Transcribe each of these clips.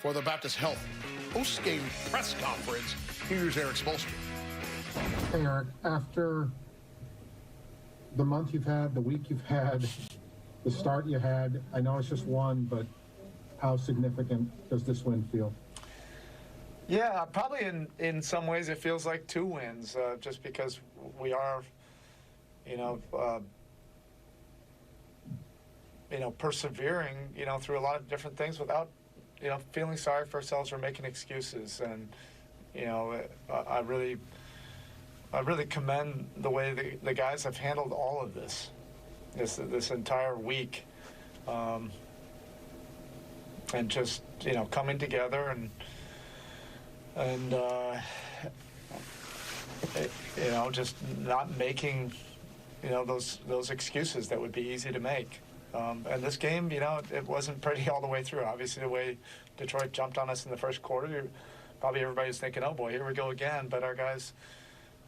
for the Baptist Health post-game press conference. Here's Erik Spoelstra. Hey, Erik, after the month you've had, the week you've had, the start you had, I know it's just one, but how significant does this win feel? Yeah, probably in some ways it feels like 2 wins, just because we are, persevering, through a lot of different things without, feeling sorry for ourselves or making excuses. And, I really commend the way the guys have handled all of this entire week, and just coming together and just not making those excuses that would be easy to make. And this game, it wasn't pretty all the way through. Obviously, the way Detroit jumped on us in the first quarter, probably everybody's thinking, oh boy, here we go again. But our guys,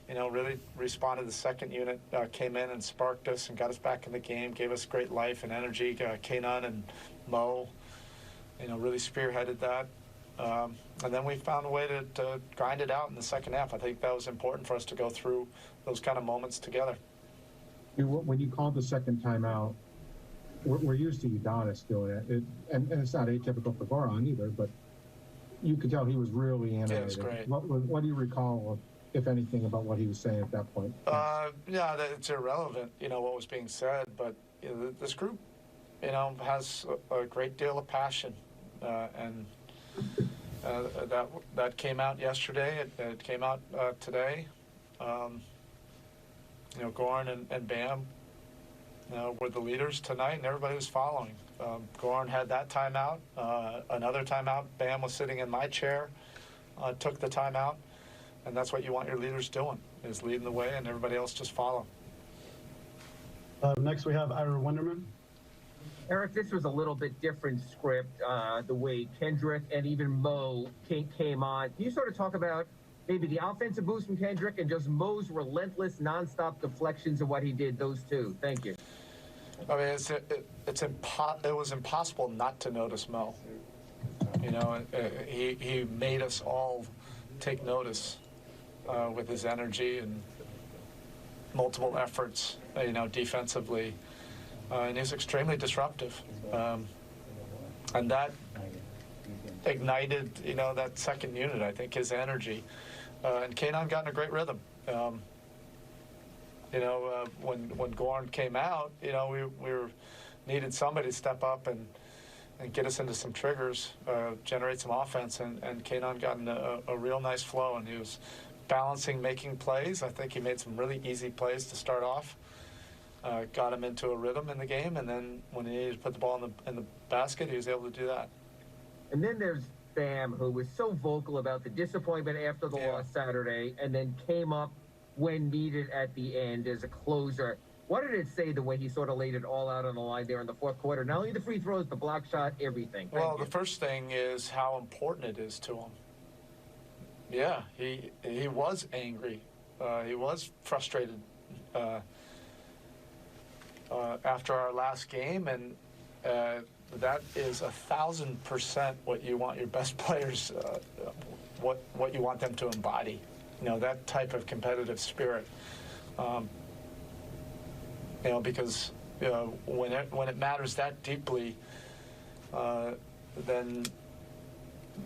really responded. The second unit came in and sparked us and got us back in the game, gave us great life and energy. Kanan and Mo, really spearheaded that. And then we found a way to grind it out in the second half. I think that was important for us to go through those kind of moments together. When you called the second timeout, we're used to Udonis doing it. And it's not atypical for Goran either, but you could tell he was really animated. Yeah, it was great. What do you recall, if anything, about what he was saying at that point? Yeah, it's irrelevant, what was being said, but this group, has a great deal of passion, and that came out yesterday. It came out today. Goran and Bam were the leaders tonight, and everybody was following. Goran had that timeout, another timeout. Bam was sitting in my chair, took the timeout, and that's what you want your leaders doing, is leading the way, and everybody else just follow. Next, we have Ira Winderman. Erik, this was a little bit different script, the way Kendrick and even Mo came on. Can you sort of talk about maybe the offensive boost from Kendrick and just Mo's relentless, nonstop deflections of what he did, those two? Thank you. I mean, it was impossible not to notice Mo. He made us all take notice with his energy and multiple efforts, defensively. And he's extremely disruptive. And that ignited, that second unit, I think, his energy. And Kanan got in a great rhythm. When Goran came out, we needed somebody to step up and get us into some triggers, generate some offense, and Kanan got in a real nice flow, and he was balancing, making plays. I think he made some really easy plays to start off. Got him into a rhythm in the game, and then when he needed to put the ball in the basket, he was able to do that. And then there's Bam, who was so vocal about the disappointment after the loss Saturday, and then came up when needed at the end as a closer. What did it say the way he sort of laid it all out on the line there in the fourth quarter? Not only the free throws, the block shot, everything. Well, the first thing is how important it is to him. Yeah, he was angry. He was frustrated after our last game, and that is 1,000% what you want your best players, what you want them to embody. That type of competitive spirit. Because when it matters that deeply, then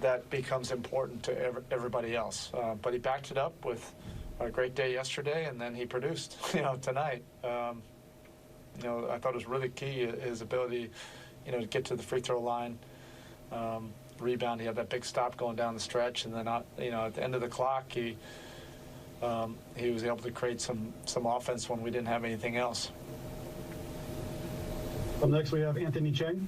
that becomes important to everybody else. But he backed it up with a great day yesterday, and then he produced, tonight. I thought it was really key, his ability, to get to the free throw line, rebound. He had that big stop going down the stretch, and then, at the end of the clock, he was able to create some offense when we didn't have anything else. Up next, we have Anthony Cheng.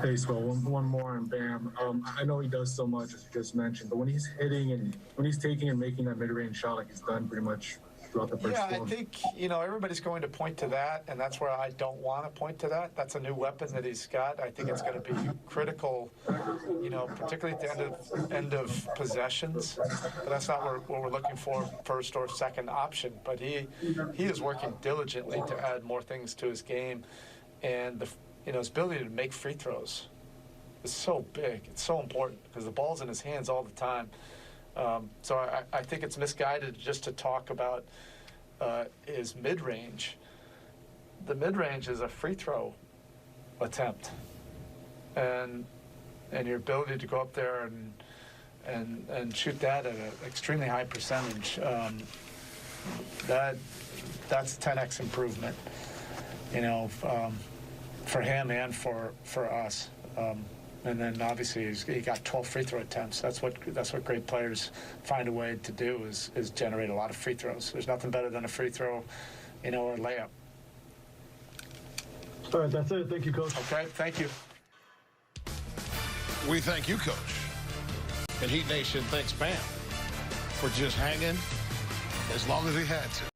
Hey, Swell, one more on Bam. I know he does so much, as you just mentioned, but when he's hitting and when he's taking and making that mid-range shot like he's done pretty much throughout the first I think, everybody's going to point to that, and that's where I don't want to point to that. That's a new weapon that he's got. I think it's going to be critical, particularly at the end of possessions. But that's not what we're looking for, first or second option. But he is working diligently to add more things to his game, and his ability to make free throws. is so big. It's so important because the ball's in his hands all the time. So I think it's misguided just to talk about his mid-range. The mid-range is a free throw attempt, and your ability to go up there and shoot that at an extremely high percentage, that's 10x improvement, for him and for us. And then obviously he got 12 free throw attempts. That's what great players find a way to do is generate a lot of free throws. There's nothing better than a free throw, or a layup. All right, that's it. Thank you, Coach. Okay, thank you. We thank you, Coach. And Heat Nation thanks Bam for just hanging as long as he had to.